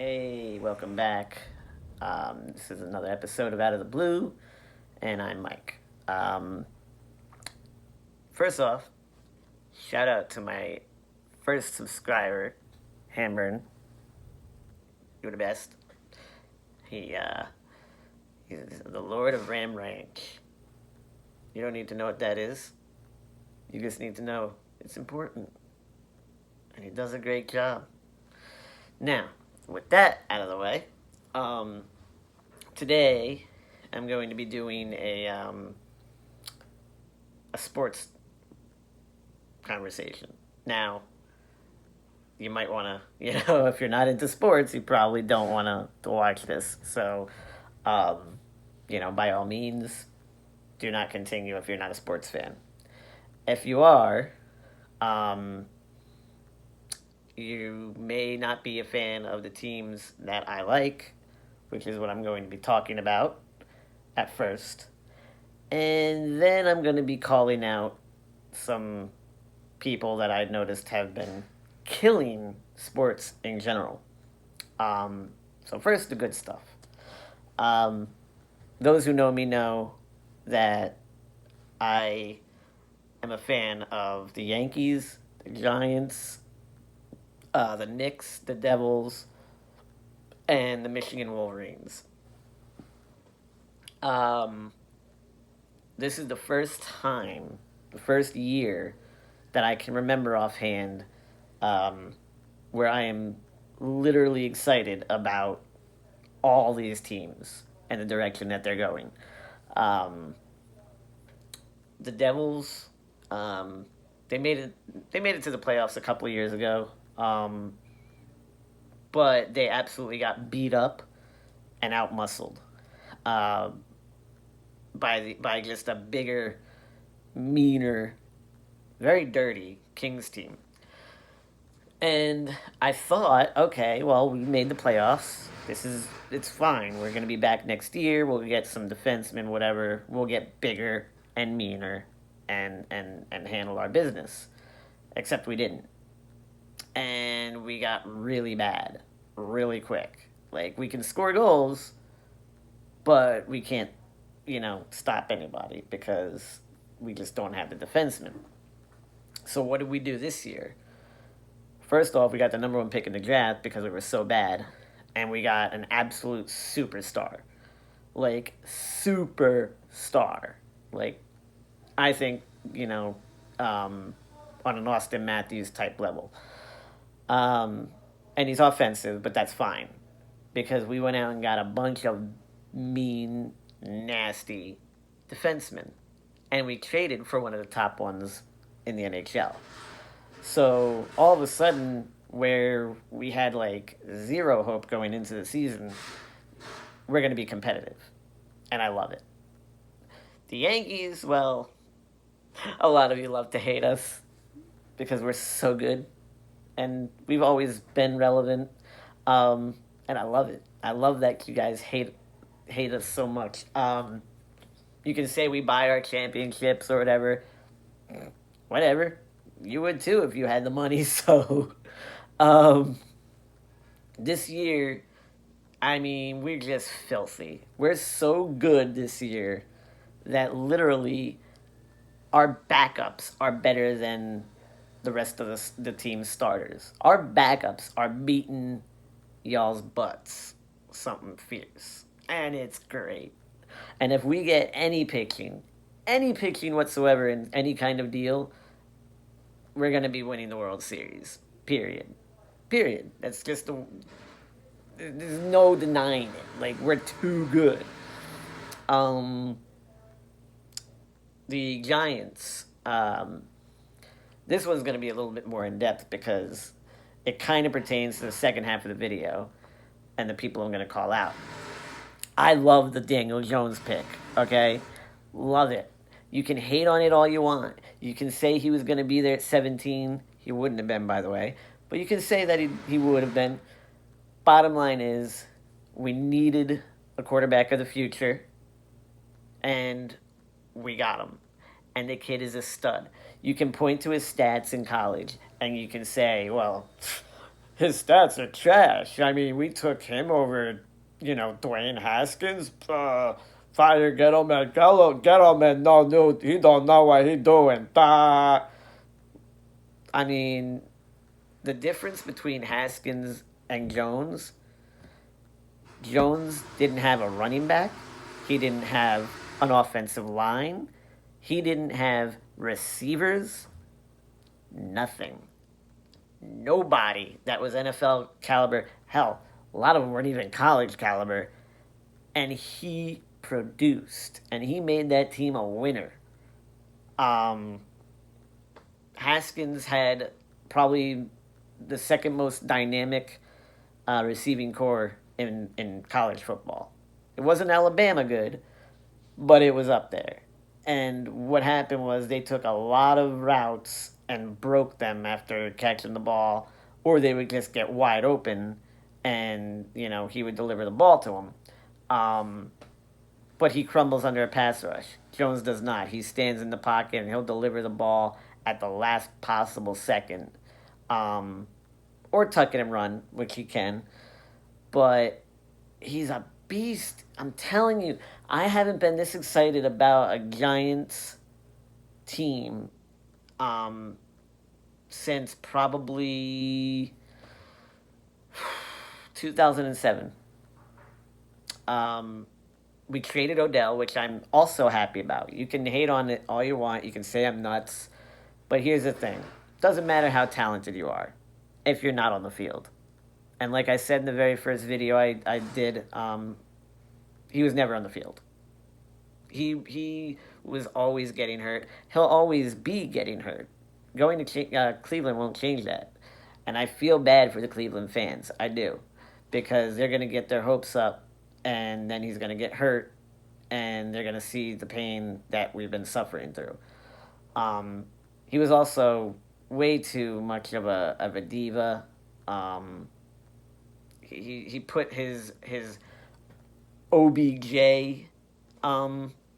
Hey, welcome back. This is another episode of Out of the Blue, and I'm Mike. First off, shout out to my first subscriber, Hamburn. You're the best. He, uh, he's the Lord of Ram Ranch. You don't need to know what that is. You just need to know it's important, and he does a great job. Now, with that out of the way, um, today I'm going to be doing a sports conversation. Now, you might want to, if you're not into sports, you probably don't want to watch this. So, um, by all means, do not continue if you're not a sports fan. If you are, um, you may not be a fan of the teams that I like, which is what I'm going to be talking about at first. And then I'm going to be calling out some people that I noticed have been killing sports in general. So first, the good stuff. Um, those who know me know that I am a fan of the Yankees, the Giants, the Knicks, the Devils, and the Michigan Wolverines. Um, this is the first time, the first year that I can remember offhand um, where I am literally excited about all these teams and the direction that they're going. Um, the Devils, um, they made it. They made it to the playoffs a couple of years ago, but they absolutely got beat up and outmuscled uh, by just a bigger, meaner, very dirty Kings team. And I thought, okay, well, we made the playoffs. It's fine. We're going to be back next year. We'll get some defensemen, whatever. We'll get bigger and meaner and handle our business. Except we didn't. And we got really bad really quick. Like, we can score goals, but we can't, stop anybody because we just don't have the defensemen. So, what did we do this year? First off, we got the number one pick in the draft because we were so bad, and we got an absolute superstar, like superstar. Like, I think on an Austin Matthews type level. And he's offensive, but that's fine because we went out and got a bunch of mean, nasty defensemen, and we traded for one of the top ones in the NHL. So all of a sudden, where we had like zero hope going into the season, we're going to be competitive. And I love it. The Yankees, well, a lot of you love to hate us because we're so good. And we've always been relevant. And I love it. I love that you guys hate us so much. You can say we buy our championships or whatever. Whatever. You would too if you had the money. So, um, this year, I mean, we're just filthy. We're so good this year that literally our backups are better than the rest of the team's starters. Our backups are beating y'all's butts. Something fierce. And it's great. And if we get any pitching whatsoever in any kind of deal, we're going to be winning the World Series. Period. Period. That's just the. There's no denying it. Like, we're too good. Um, the Giants. This one's going to be a little bit more in depth because it kind of pertains to the second half of the video and the people I'm going to call out. I love the Daniel Jones pick, okay? Love it. You can hate on it all you want. You can say he was going to be there at 17. He wouldn't have been, by the way. But you can say that he would have been. Bottom line is, we needed a quarterback of the future, and we got him. And the kid is a stud. You can point to his stats in college, and you can say, well, his stats are trash. I mean, we took him over, Dwayne Haskins. Fire, get him, and no, he don't know what he doing. I mean, the difference between Haskins and Jones didn't have a running back. He didn't have an offensive line. He didn't have receivers. Nothing. Nobody that was NFL caliber. Hell, a lot of them weren't even college caliber. And he produced. And he made that team a winner. Um, Haskins had probably the second most dynamic receiving core in college football. It wasn't Alabama good, but it was up there. And what happened was they took a lot of routes and broke them after catching the ball, or they would just get wide open, and he would deliver the ball to them. But he crumbles under a pass rush. Jones does not. He stands in the pocket and he'll deliver the ball at the last possible second, or tuck it and run, which he can. But he's a beast. I'm telling you, I haven't been this excited about a Giants team um, since probably 2007. We traded Odell, which I'm also happy about. You can hate on it all you want. You can say I'm nuts. But here's the thing. Doesn't matter how talented you are if you're not on the field. And like I said in the very first video I did, he was never on the field. He was always getting hurt. He'll always be getting hurt. Going to Cleveland won't change that. And I feel bad for the Cleveland fans. I do. Because they're going to get their hopes up, and then he's going to get hurt, and they're going to see the pain that we've been suffering through. He was also way too much of a diva. He put his OBJ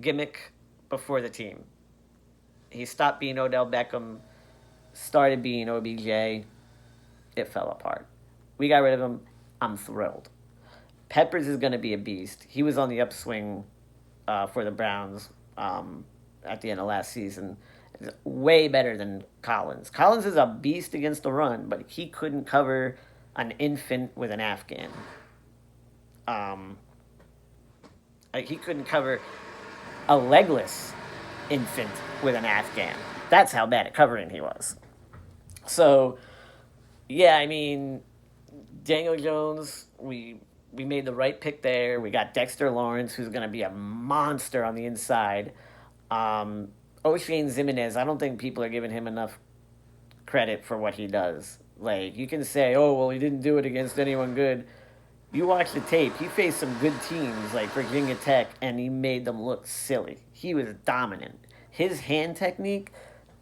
gimmick before the team. He stopped being Odell Beckham, started being OBJ. It fell apart. We got rid of him. I'm thrilled. Peppers is going to be a beast. He was on the upswing for the Browns at the end of last season. Way better than Collins. Collins is a beast against the run, but he couldn't cover an infant with an Afghan. He couldn't cover a legless infant with an Afghan. That's how bad at covering he was. So, yeah, I mean, Daniel Jones, we made the right pick there. We got Dexter Lawrence, who's going to be a monster on the inside. O'Shane Ximines, I don't think people are giving him enough credit for what he does. Like, you can say, oh, well, he didn't do it against anyone good. You watch the tape, he faced some good teams like Virginia Tech, and he made them look silly. He was dominant. His hand technique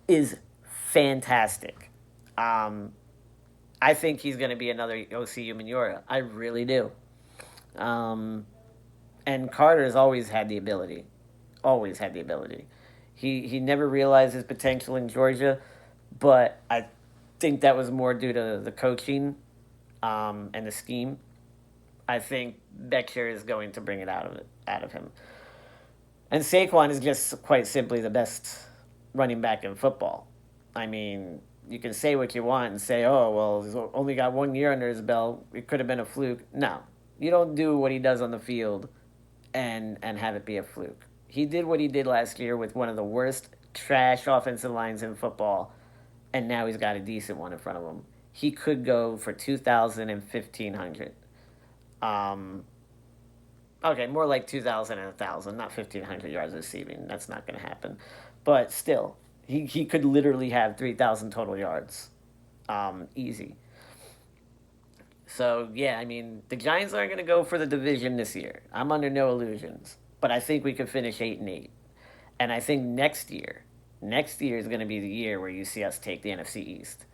is fantastic. I think he's going to be another OC Umenyiora. I really do. And Carter has always had the ability. Always had the ability. He never realized his potential in Georgia, but I think that was more due to the coaching and the scheme. I think Beckshire is going to bring it out of him. And Saquon is just quite simply the best running back in football. I mean, you can say what you want and say, oh, well, he's only got 1 year under his belt. It could have been a fluke. No, you don't do what he does on the field and have it be a fluke. He did what he did last year with one of the worst trash offensive lines in football, and now he's got a decent one in front of him. He could go for 2,000 and 1,500. Okay, more like 2,000 and 1,000, not 1,500 yards receiving. That's not going to happen. But still, he could literally have 3,000 total yards. Easy. So, yeah, I mean, the Giants aren't going to go for the division this year. I'm under no illusions. But I think we could finish 8-8. And I think next year is going to be the year where you see us take the NFC East.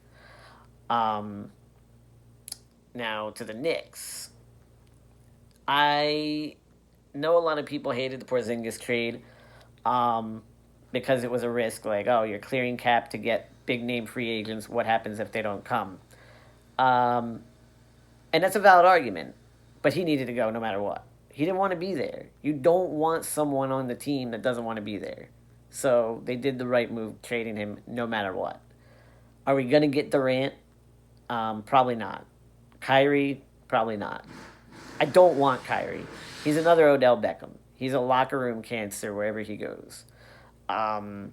Now, to the Knicks. I know a lot of people hated the Porzingis trade because it was a risk. Like, oh, you're clearing cap to get big-name free agents. What happens if they don't come? And that's a valid argument, but he needed to go no matter what. He didn't want to be there. You don't want someone on the team that doesn't want to be there. So they did the right move trading him no matter what. Are we going to get Durant? Probably not. Kyrie? Probably not. I don't want Kyrie. He's another Odell Beckham. He's a locker room cancer wherever he goes. Um,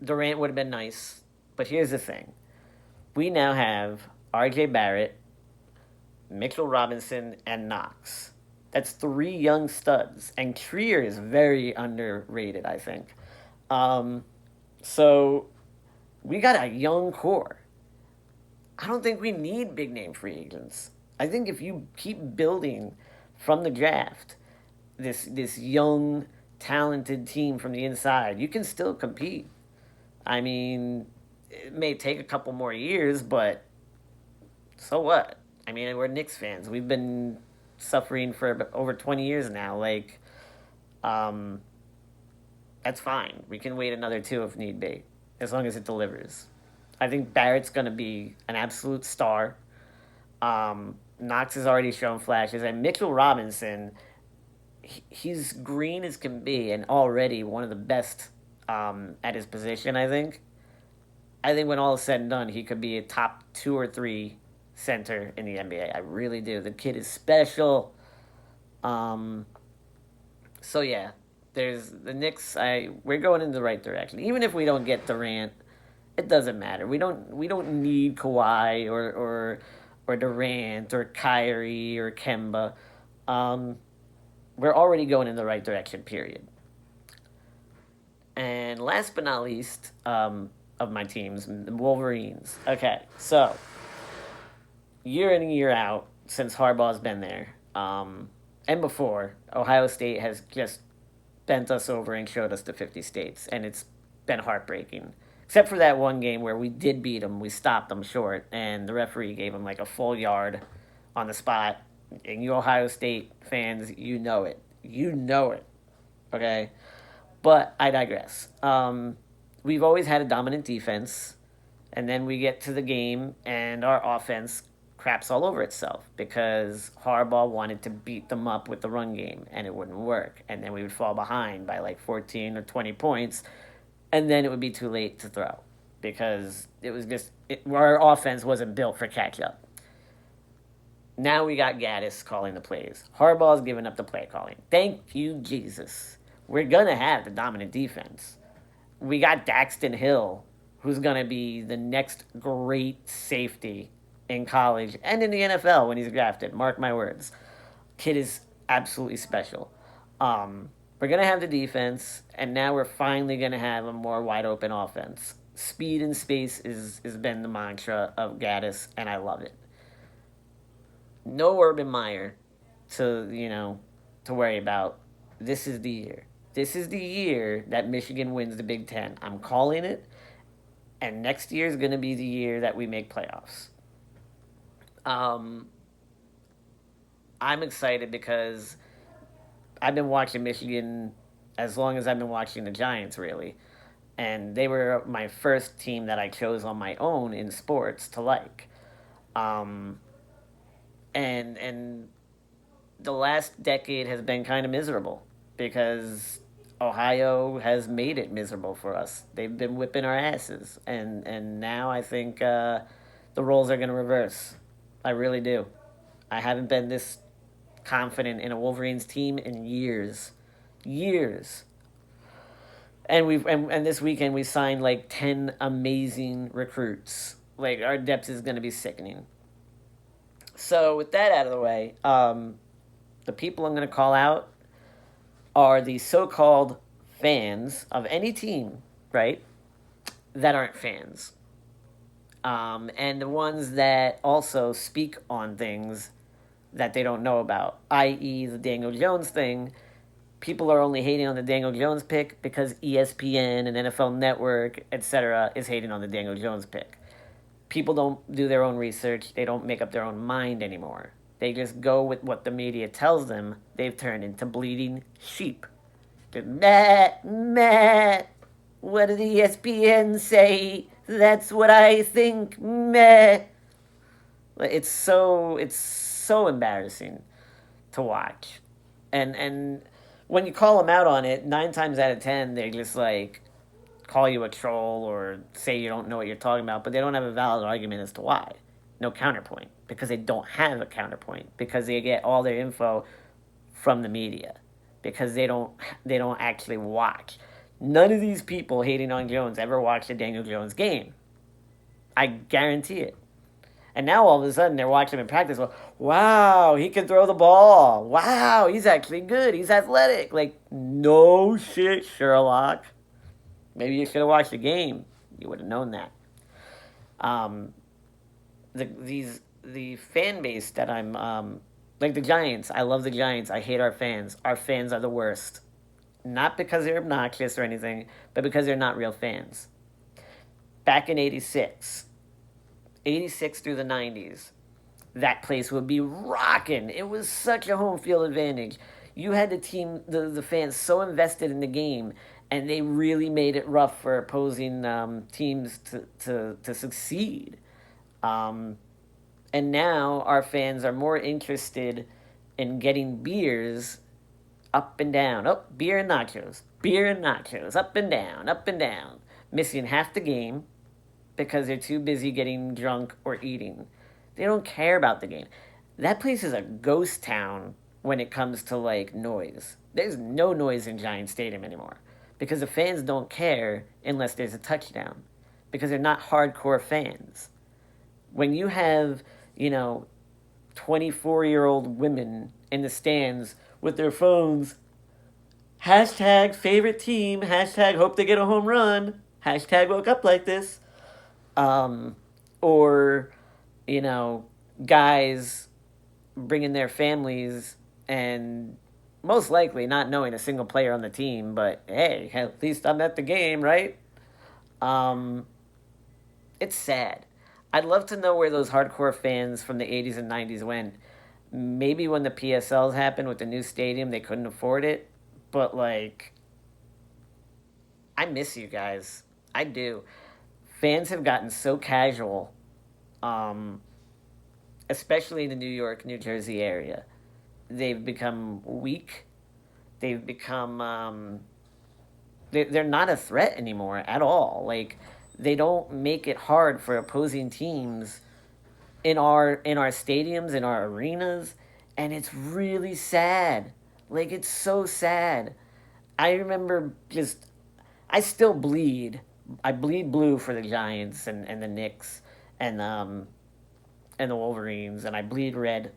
Durant would have been nice, but here's the thing: we now have R.J. Barrett, Mitchell Robinson, and Knox. That's three young studs, and Trier is very underrated, I think. Um, so we got a young core. I don't think we need big name free agents. I think if you keep building from the draft this young talented team from the inside, you can still compete. I mean, it may take a couple more years, but so what? I mean, we're Knicks fans. We've been suffering for over 20 years now. Um, that's fine. We can wait another two if need be, as long as it delivers. I think Barrett's going to be an absolute star. Knox has already shown flashes, and Mitchell Robinson, he's green as can be, and already one of the best at his position. I think when all is said and done, he could be a top two or three center in the NBA. I really do. The kid is special. Um, so yeah, there's the Knicks. We're going in the right direction. Even if we don't get Durant, it doesn't matter. We don't need Kawhi or Durant or Kyrie or Kemba. Um, we're already going in the right direction. Period. And last but not least, of my teams, the Wolverines. Okay, so year in and year out since Harbaugh's been there, and before, Ohio State has just bent us over and showed us the 50 states, and it's been heartbreaking. Except for that one game where we did beat them, we stopped them short, and the referee gave them like a full yard on the spot. And you Ohio State fans, you know it. You know it. Okay? But I digress. We've always had a dominant defense, and then we get to the game, and our offense craps all over itself because Harbaugh wanted to beat them up with the run game, and it wouldn't work. And then we would fall behind by like 14 or 20 points, and then it would be too late to throw because it was just our offense wasn't built for catch up. Now we got Gaddis calling the plays. Harbaugh's giving up the play calling. Thank you, Jesus. We're going to have the dominant defense. We got Daxton Hill, who's going to be the next great safety in college and in the NFL when he's drafted. Mark my words. Kid is absolutely special. We're going to have the defense, and now we're finally going to have a more wide open offense. Speed and space has been the mantra of Gaddis, and I love it. No Urban Meyer to worry about. This is the year. This is the year that Michigan wins the Big Ten. I'm calling it, and next year is going to be the year that we make playoffs. Um, I'm excited because I've been watching Michigan as long as I've been watching the Giants, really. And they were my first team that I chose on my own in sports to like. Um, and the last decade has been kind of miserable because Ohio has made it miserable for us. They've been whipping our asses, and now I think the roles are going to reverse. I really do. I haven't been this confident in a Wolverines team in years, years. And this weekend we signed like 10 amazing recruits. Like our depth is going to be sickening. So with that out of the way, the people I'm going to call out are the so-called fans of any team, right? That aren't fans. And the ones that also speak on things that they don't know about, i.e., the Daniel Jones thing. People are only hating on the Daniel Jones pick because ESPN and NFL Network, etc., is hating on the Daniel Jones pick. People don't do their own research. They don't make up their own mind anymore. They just go with what the media tells them. They've turned into bleeding sheep. Meh, meh. What did ESPN say? That's what I think. Meh. It's so embarrassing to watch, and when you call them out on it, 9 times out of 10 they just like call you a troll or say you don't know what you're talking about, but they don't have a valid argument as to why. No counterpoint because they don't have a counterpoint because they get all their info from the media because they don't actually watch. None of these people hating on Jones ever watched a Daniel Jones game. I guarantee it. And now all of a sudden they're watching him in practice. Well, wow, he can throw the ball. Wow, he's actually good. He's athletic. Like, no shit, Sherlock. Maybe you should have watched the game. You would have known that. Um, the fan base that I'm like the Giants. I love the Giants. I hate our fans. Our fans are the worst. Not because they're obnoxious or anything, but because they're not real fans. Back in 86, 86 through the 90s, that place would be rocking. It was such a home field advantage. You had the fans so invested in the game, and they really made it rough for opposing teams to succeed. Um, and now our fans are more interested in getting beers up and down. Oh, beer and nachos, up and down. Missing half the game because they're too busy getting drunk or eating. They don't care about the game. That place is a ghost town when it comes to like noise. There's no noise in Giant Stadium anymore because the fans don't care unless there's a touchdown because they're not hardcore fans. When you have, you know, 24-year-old women in the stands with their phones, hashtag favorite team, hashtag hope they get a home run, hashtag woke up like this, um, or you know, guys bringing their families and most likely not knowing a single player on the team, but hey, at least I'm at the game, right? Um, it's sad. I'd love to know where those hardcore fans from the 80s and 90s went. Maybe when the PSLs happened with the new stadium, they couldn't afford it, but like, I miss you guys. I do. Fans have gotten so casual, um, especially in the New York, New Jersey area. They've become weak. They've become they're not a threat anymore at all. Like they don't make it hard for opposing teams in our stadiums, in our arenas, and it's really sad. Like it's so sad. I remember just I still bleed. I bleed blue for the Giants and the Knicks and the Wolverines, and I bleed red.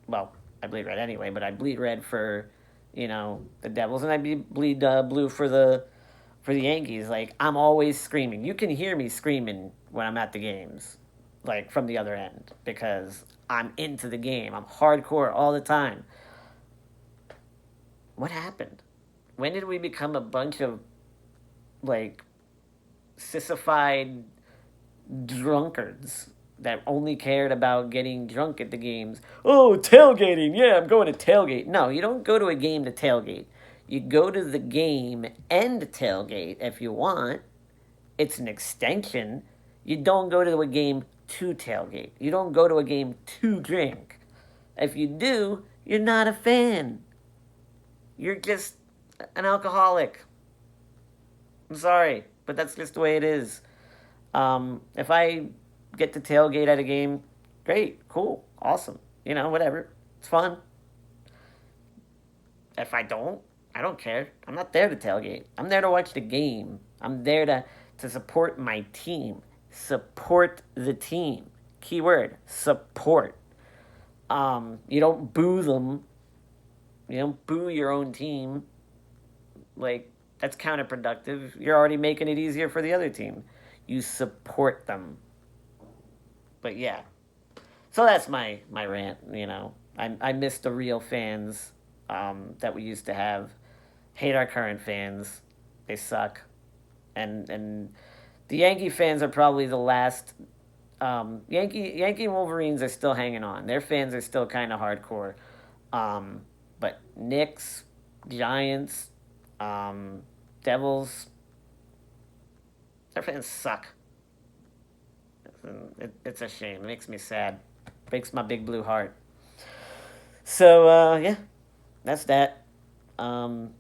Well, I bleed red anyway, but I bleed red for, the Devils, and I bleed blue for the Yankees. Like I'm always screaming. You can hear me screaming when I'm at the games, like from the other end, because I'm into the game. I'm hardcore all the time. What happened? When did we become a bunch of like sissified drunkards that only cared about getting drunk at the games? Oh, tailgating. Yeah, I'm going to tailgate. No, you don't go to a game to tailgate. You go to the game and tailgate if you want. It's an extension. You don't go to a game to tailgate. You don't go to a game to drink. If you do, you're not a fan. You're just an alcoholic. I'm sorry, but that's just the way it is. If I get to tailgate at a game, great, cool, awesome. Whatever. It's fun. If I don't, I don't care. I'm not there to tailgate. I'm there to watch the game. I'm there to support my team. Support the team. Keyword, support. You don't boo them. You don't boo your own team. Like, that's counterproductive. You're already making it easier for the other team. You support them. But yeah. So that's my rant, I miss the real fans that we used to have. Hate our current fans. They suck. And the Yankee fans are probably the last. Yankee and Wolverines are still hanging on. Their fans are still kind of hardcore. But Knicks, Giants, Devils, their fans suck. It's a shame. It makes me sad. Breaks my big blue heart. So yeah, that's that. Um,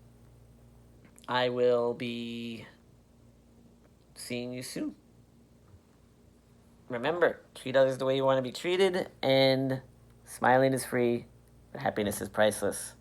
I will be seeing you soon. Remember, treat others the way you want to be treated, and smiling is free, but happiness is priceless.